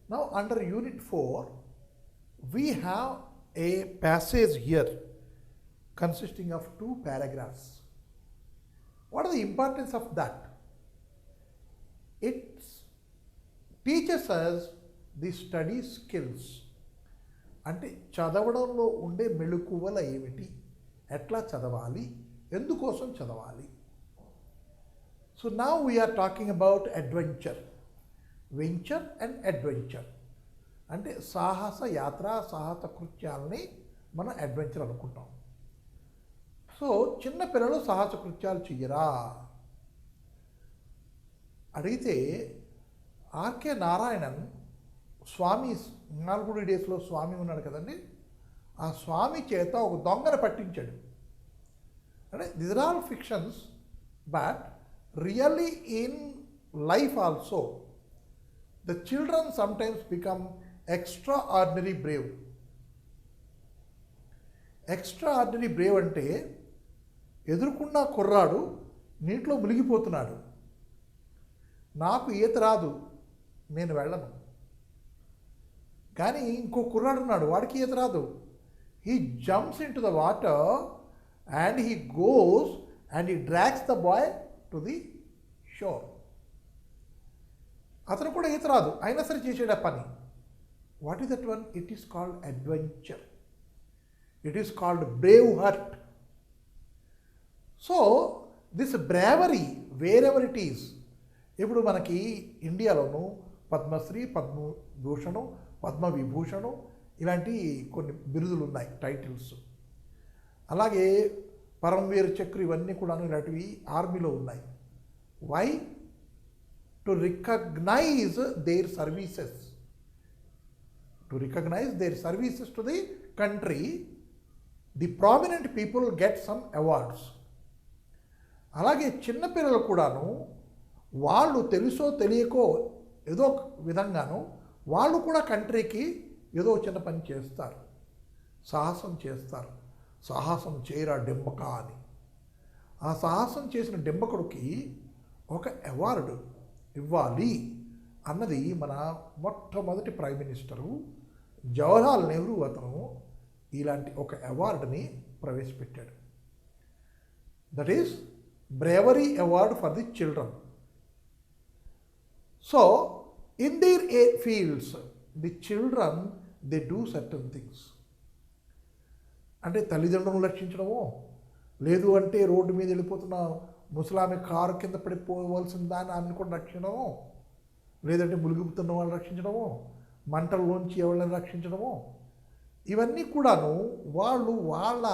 Now, under Unit 4, we have a passage here consisting of 2 paragraphs. What is the importance of that? It teaches us the study skills. అంటే చదవడంలో ఉండే మెళకువలు ఏమిటి, ఎట్లా చదవాలి, ఎందుకోసం చదవాలి. So now we're talking about adventure, venture and adventure. అంటే సాహస యాత్ర, సాహస కృత్యాలని మనం అడ్వెంచర్ అనుకుంటాం. సో చిన్న పిల్లలు సాహస కృత్యాలు చెయ్యరా అడిగితే ఆర్కే నారాయణన్ స్వామి 4 డేస్లో స్వామి ఉన్నాడు కదండి, ఆ స్వామి చేత ఒక దొంగను పట్టించాడు. అంటే this are all fictions, but really in life also the children sometimes become extraordinary brave. Extraordinary brave అంటే ఎదుర్కొన్న కుర్రాడు నీటిలో మునిగిపోతున్నాడు, నాకు ఈత రాదు, నేను వెళ్ళను. కానీ ఇంకో కుర్రాడు ఉన్నాడు, వాడికి ఈత రాదు. He jumps into the water and he goes and he drags the boy to the shore. అతను కూడా ఈత రాదు, అయినా సరే చేసాడు ఆ పని. What is that one? It is called adventure. It is called brave heart. So this bravery wherever it is. ఇప్పుడు మనకి ఇండియాలోను పద్మశ్రీ, పద్మభూషణం, పద్మవిభూషణం ఇలాంటి కొన్ని బిరుదులు ఉన్నాయి, టైటిల్స్. అలాగే పరమవీర చక్ర ఇవన్నీ కూడా ఇలాంటివి ఆర్మీలో ఉన్నాయి. Why? To recognise their services. To recognise their services to the country, the prominent people get some awards. అలాగే చిన్నపిల్లలు కూడాను వాళ్ళు తెలుసో తెలియకో ఏదో విధంగాను వాళ్ళు కూడా కంట్రీకి ఏదో చిన్న పని చేస్తారు, సాహసం చేస్తారు. సాహసం చేయరా డెంబక అని. ఆ సాహసం చేసిన డెంబకుడికి ఒక అవార్డు ఇవ్వాలి అన్నది మన మొట్టమొదటి ప్రైమ్ మినిస్టరు జవహర్లాల్ నెహ్రూ అతను ఇలాంటి ఒక అవార్డుని ప్రవేశపెట్టాడు. That is bravery award for the children. So in their fields, the children, they do certain things. అంటే తల్లిదండ్రులను రక్షించడమో, లేదు అంటే రోడ్డు మీద వెళ్ళిపోతున్న ముసలామె కారు కింద పడిపోవలసిన దాన్ని ఆమెను కూడా రక్షించడమో, లేదంటే మునిగిపోతున్న వాళ్ళని రక్షించడమో, మంటల్లోంచి ఎవరిని రక్షించడమో, ఇవన్నీ కూడాను వాళ్ళు వాళ్ళ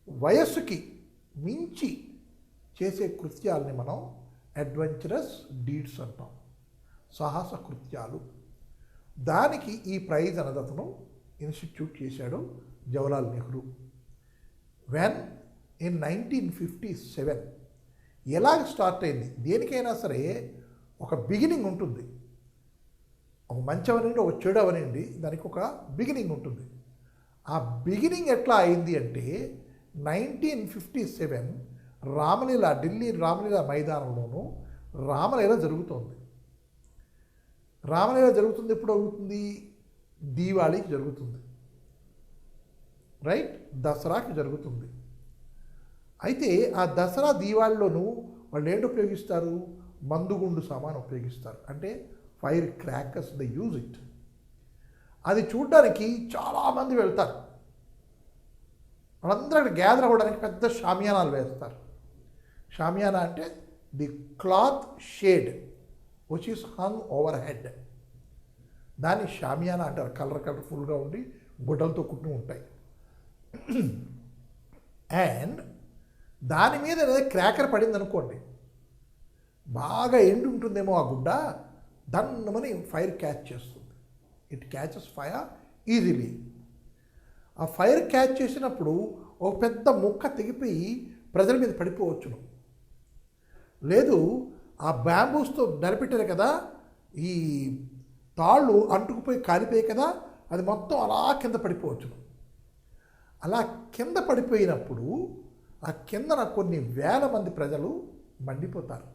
వయస్సుకి మించి చేసే కృత్యాలని మనం అడ్వెంచరస్ డీడ్స్ అంటాం, సాహస కృత్యాలు. దానికి ఈ ప్రైజ్ అన్నది అతను ఇన్స్టిట్యూట్ చేశాడు జవహర్లాల్ నెహ్రూ. వెన్ ఇన్ 1957 ఎలాగ స్టార్ట్ అయింది? దేనికైనా సరే ఒక బిగినింగ్ ఉంటుంది. ఒక మంచి అవనండి, ఒక చెడు అవనండి, దానికి ఒక బిగినింగ్ ఉంటుంది. ఆ బిగినింగ్ ఎట్లా అయింది అంటే 1957 రామలీల, ఢిల్లీ రామలీల మైదానంలోనూ రామలీల జరుగుతోంది. రామలీల జరుగుతుంది ఎప్పుడు అవుతుంది? దీవాళీకి జరుగుతుంది, రైట్? దసరాకి జరుగుతుంది. అయితే ఆ దసరా దీవాళిలోనూ వాళ్ళు ఏంటి ఉపయోగిస్తారు? మందుగుండు సామాను ఉపయోగిస్తారు. అంటే fire crackers, they use it. అది చూడడానికి చాలామంది వెళ్తారు. వాళ్ళందరూ అక్కడ గ్యాదర్ అవ్వడానికి పెద్ద షామియానాలు వేస్తారు. షామియానా అంటే the cloth shade which is hung overhead, దాన్ని షామియానా అంటారు. కలర్ఫుల్గా ఉండి గుడ్డలతో కుట్టి ఉంటాయి. అండ్ దాని మీద క్రాకర్ పడింది అనుకోండి, బాగా ఎండి ఉంటుందేమో ఆ గుడ్డ, దన్నమని ఫైర్ క్యాచ్ చేస్తుంది. It catches fire easily. ఆ ఫైర్ క్యాచ్ చేసినప్పుడు ఒక పెద్ద ముక్క తెగిపోయి ప్రజల మీద పడిపోవచ్చును. లేదు, ఆ బ్యాంబూస్తో నలిపెట్టారు కదా, ఈ తాళ్ళు అంటుకుపోయి కాలిపోయాయి కదా, అది మొత్తం అలా కింద పడిపోవచ్చును. అలా కింద పడిపోయినప్పుడు ఆ కిందన కొన్ని వేల మంది ప్రజలు మండిపోతారు,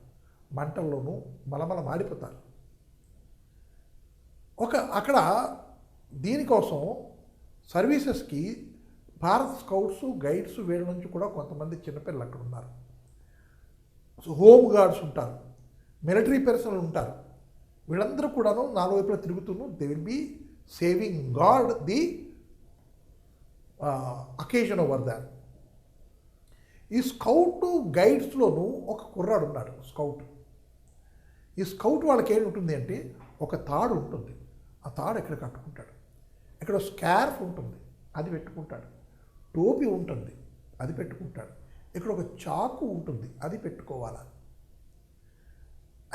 మంటల్లోనూ మలమల మాడిపోతారు. అక్కడ దీనికోసం సర్వీసెస్కి భారత్ స్కౌట్స్ గైడ్స్ వీళ్ళ నుంచి కూడా కొంతమంది చిన్నపిల్లలు అక్కడ ఉన్నారు. సో హోమ్ గార్డ్స్ ఉంటారు, మిలిటరీ పర్సనల్ ఉంటారు. వీళ్ళందరూ కూడాను నాలుగు వైపులా తిరుగుతూను they will be saving guard the occasion over than. ఈ స్కౌట్ గైడ్స్లోనూ ఒక కుర్రాడు ఉన్నాడు స్కౌట్. ఈ స్కౌట్ వాళ్ళకి ఏముంటుంది అంటే ఒక తాడు ఉంటుంది, ఆ తాడు ఇక్కడ కట్టుకుంటాడు. ఇక్కడ స్కార్ఫ్ ఉంటుంది, అది పెట్టుకుంటాడు. టోపీ ఉంటుంది, అది పెట్టుకుంటాడు. ఇక్కడ ఒక చాకు ఉంటుంది, అది పెట్టుకోవాలా.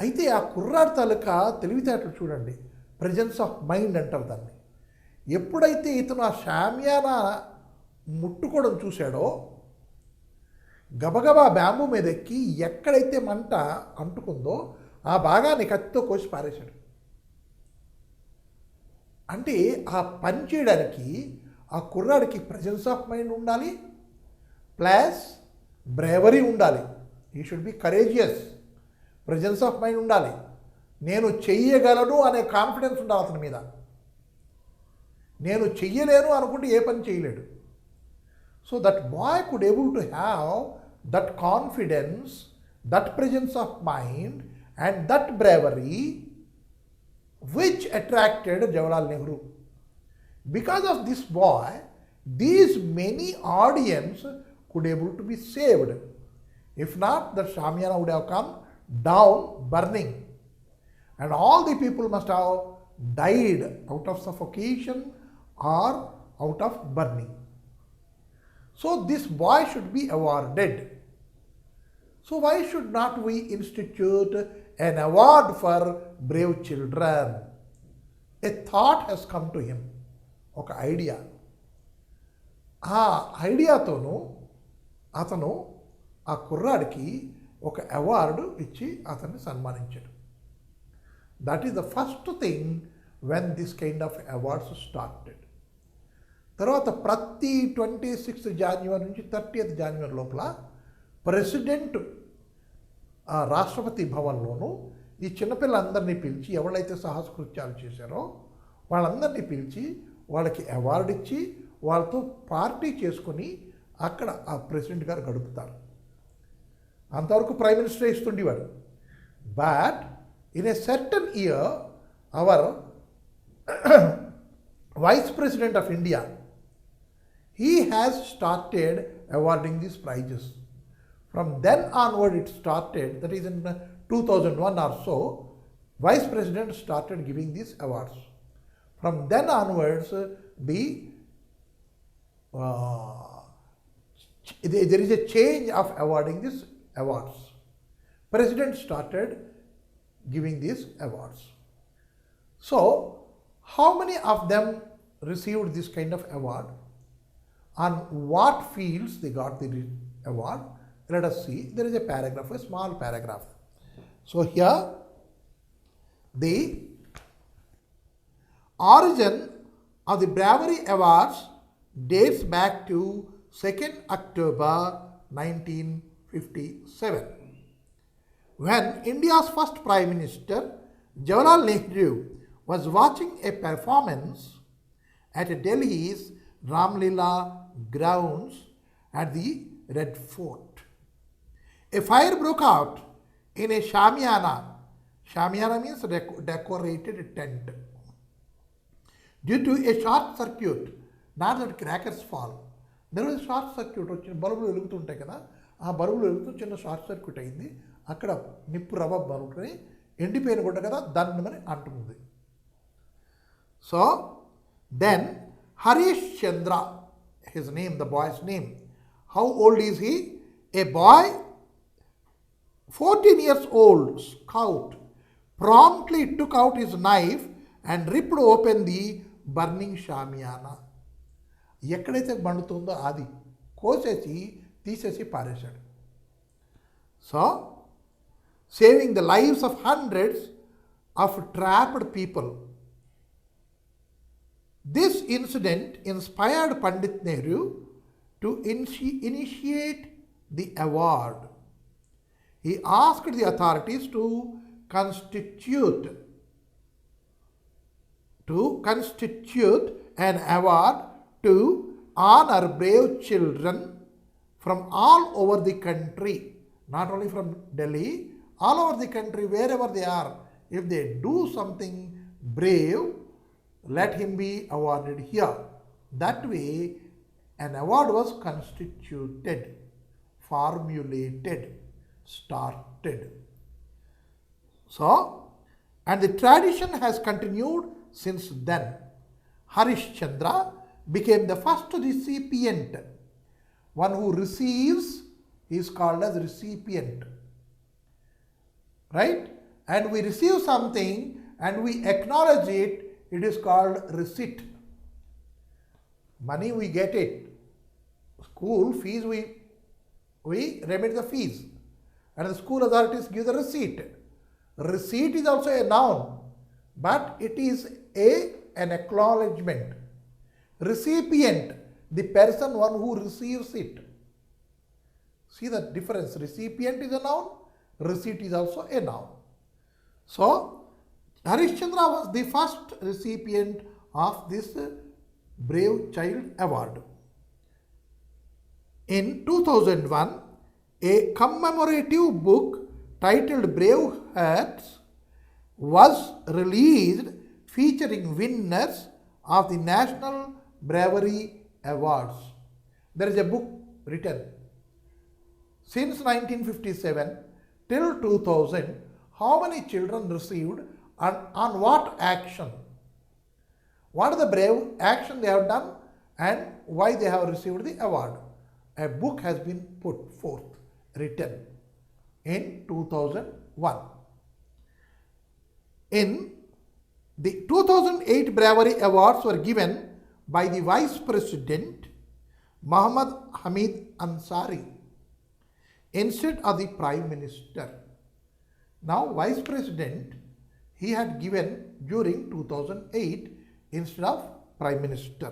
అయితే ఆ కుర్రాడు తాలూకా తెలివితేటలు చూడండి, ప్రెజెన్స్ ఆఫ్ మైండ్ అంటారు దాన్ని. ఎప్పుడైతే ఇతను ఆ షామియానా ముట్టుకోవడం చూశాడో గబగబా బ్యాంబూ మీద ఎక్కి ఎక్కడైతే మంట అంటుకుందో ఆ భాగాన్ని కత్తితో కోసి పారేశాడు. అంటే ఆ పని చేయడానికి ఆ కుర్రాడికి ప్రెజెన్స్ ఆఫ్ మైండ్ ఉండాలి, ప్లస్ బ్రేవరీ ఉండాలి. ఈ should be courageous. Presence of mind ఉండాలి, నేను చెయ్యగలను అనే కాన్ఫిడెన్స్ ఉండాలి అతని మీద. నేను చెయ్యలేను అనుకుంటే ఏ పని చేయలేడు. So that boy could able to have that confidence, that presence of mind and that bravery which attracted Jawaharlal Nehru. Because of this boy, these many audience could able to be saved. If not, the Shamiana would have come down burning. And all the people must have died out of suffocation or out of burning. So this boy should be awarded. So why should not we institute an award for brave children? A thought has come to him. ఒక idea. ఆ ఐడియాతోనూ అతను ఆ కుర్రాడికి ఒక award ఇచ్చి అతన్ని సన్మానించాడు. That is the first thing when this kind of awards started. తర్వాత ప్రతి 26th January నుంచి 30th January లోపల ప్రెసిడెంట్ ఆ రాష్ట్రపతి భవన్లోనూ ఈ చిన్నపిల్లలందరినీ పిలిచి ఎవరైతే సాహసకృత్యాలు చేశారో వాళ్ళందరినీ పిలిచి వాళ్ళకి అవార్డు ఇచ్చి వాళ్ళతో పార్టీ చేసుకొని అక్కడ ఆ ప్రెసిడెంట్ గారు గడుపుతారు. అంతవరకు ప్రైమ్ మినిస్టర్ ఇస్తుండేవాడు. But in a certain year our vice president of India he has started awarding these prizes. From then onward it started, that is in 2001 or so, Vice President started giving these awards. From then onwards, there is a change of awarding these awards. President started giving these awards. So, how many of them received this kind of award? On what fields they got the award? Let us see. There is a paragraph, a small paragraph. So here, the origin of the Bravery Awards dates back to 2nd October 1957, when India's first Prime Minister Jawaharlal Nehru was watching a performance at Delhi's Ramlila grounds at the Red Fort. A fire broke out in a shamiana. Shamiana means decorated tent. Due to a short circuit, not that crackers fall. There was a short circuit. బల్బులు వెలుగుతుంటాయి కదా, ఆ బల్బులు వెలుగుతూ చిన్న short circuit అయింది. అక్కడ నిప్పు రవ్వ బలుకుని ఎండిపోయిన గుడ్డ కదా దాన్ని మరి అంటుంది. So then Harish Chandra, his name, the boy's name. How old is he? A boy, 14 years old, scout, promptly took out his knife and ripped open the burning shamiana. ఎక్కడైతే మండుతుందో అది కోసేసి తీసేసి పారేశాడు. So saving the lives of hundreds of trapped people. This incident inspired Pandit Nehru to initiate the award. He asked the authorities to constitute to constitute an award to honor brave children from all over the country, not only from Delhi, all over the country, wherever they are. If they do something brave, let him be awarded here. That way, an award was constituted, formulated, started. So, and the tradition has continued since then. Harishchandra became the first recipient. One who receives is called as recipient. Right? And we receive something and we acknowledge it, it is called receipt. Money we get it. School fees we remit the fees. And the school authorities give the receipt. Receipt is also a noun, but it is an acknowledgement. Recipient, the person one who receives it. See the difference. Recipient is a noun, receipt is also a noun. So, Harishchandra was the first recipient of this Brave Child Award. In 2001, a commemorative book titled Brave Hearts was released featuring winners of the National Bravery Awards. There is a book written. Since 1957 till 2000, how many children received and on what action? What is the brave action they have done and why they have received the award? A book has been put forth, written in 2001. In the 2008 Bravery Awards were given by the Vice President Muhammad Hamid Ansari instead of the Prime Minister. Now, Vice President, he had given during 2008 instead of Prime Minister.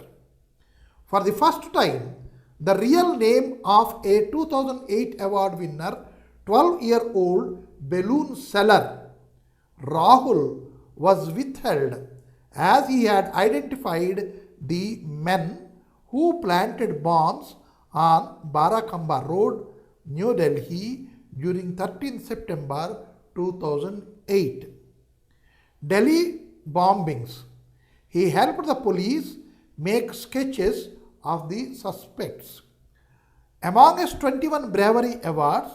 For the first time, the real name of a 2008 award winner, 12-year-old balloon seller Rahul, was withheld as he had identified the men who planted bombs on Barakamba Road, New Delhi during 13 September 2008. Delhi bombings. He helped the police make sketches of the suspects. Among his 21 bravery awards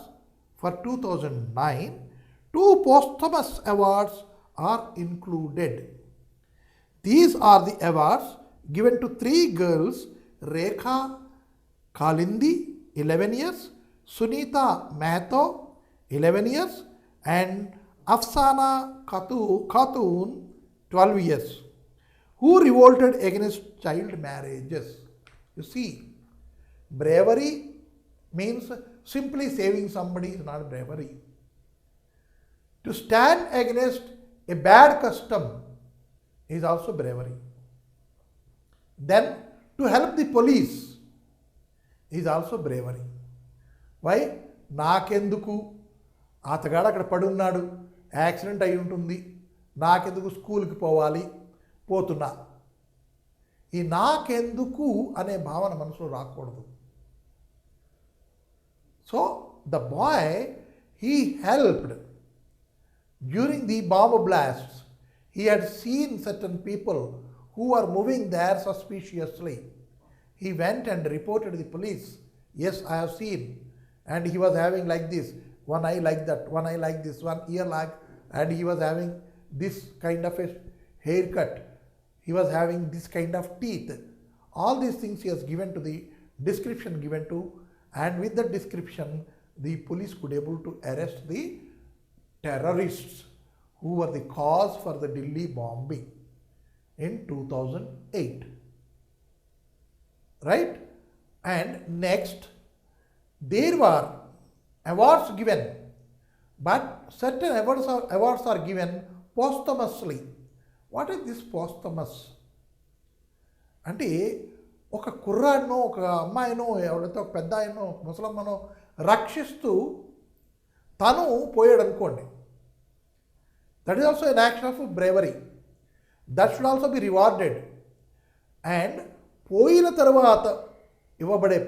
for 2009, 2 posthumous awards are included. These are the awards given to 3 girls: Rekha Kalindi, 11 years, Sunita Mehto, 11 years, and Afsana Khatun, 12 years, who revolted against child marriages. You see, bravery means simply saving somebody is not bravery. To stand against a bad custom is also bravery. Then to help the police is also bravery. Why? నాకెందుకు అతగాడు అక్కడ పడున్నాడు, accident అయి ఉంటుంది, నాకెందుకు స్కూల్కి పోవాలి, పోతున్నా. ఈ నాకెందుకు అనే భావన మనసులో రాకూడదు. So the boy he helped during the bomb blasts. He had seen certain people who were moving there suspiciously. He went and reported to the police. Yes, I have seen. And he was having like this, one eye like that, one eye like this, one ear like, and he was having this kind of a haircut. He was having this kind of teeth. All these things he has given to the description given to, and with the description, the police could able to arrest the terrorists who were the cause for the Delhi bombing in 2008. Right? And next, there were awards given, but certain awards are given posthumously. What is this posthumous? అంటే ఒక కుర్రాడినో, ఒక అమ్మాయినో, ఎవరితో ఒక పెద్ద ఆయనో, ముసలమ్మనో రక్షిస్తూ తను పోయాడు అనుకోండి. That is also an action of bravery. That should also be rewarded. And పోయిన తర్వాత ఇవ్వబడే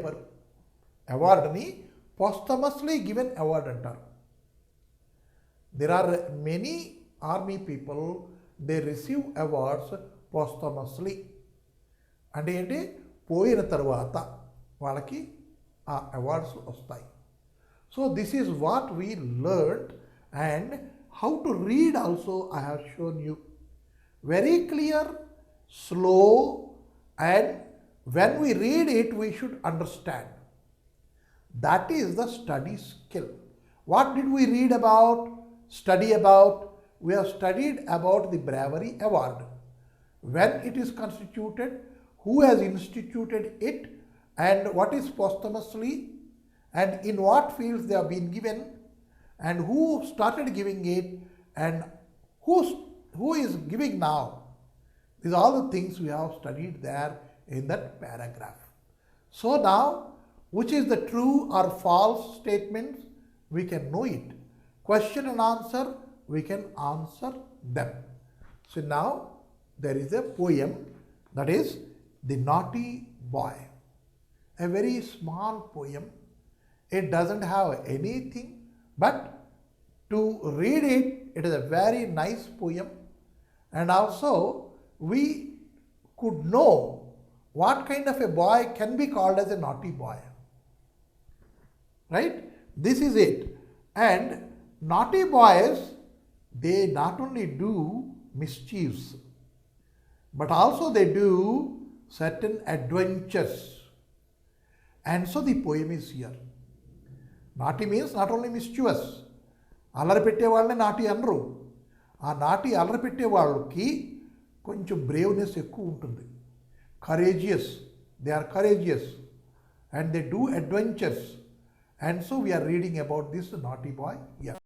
అవార్డుని పోస్టమస్లీ గివెన్ అవార్డ్ అంటారు. There are many army people they receive awards posthumously. అంటే ఏంటి, పోయిన తర్వాత వాళ్ళకి ఆ అవార్డ్స్ వస్తాయి. So this is what we learned. And how to read also I have shown you. Very clear, slow, and when we read it we should understand. That is the study skill. What did we read about, study about? We have studied about the bravery award, when it is constituted, who has instituted it, and what is posthumously, and in what fields they have been given, and who started giving it, and who is giving now. These are all the things we have studied there in that paragraph. So now, which is the true or false statements, we can know it. Question and answer, we can answer them. So now there is a poem, that is The Naughty Boy. A very small poem. It doesn't have anything, but to read it, it is a very nice poem. And also we could know what kind of a boy can be called as a naughty boy. Right? This is it. And naughty boys, they not only do mischiefs, but also they do certain adventures. And so the poem is here. Naughty means not only mischievous. అల్లరి పెట్టే వాళ్ళని నాటి అనరు. ఆ నాటి అల్లరి పెట్టే వాళ్ళకి కొంచెం బ్రేవ్నెస్ ఎక్కువ ఉంటుంది. Courageous, they are courageous, and they do adventures. And so we are reading about this naughty boy here.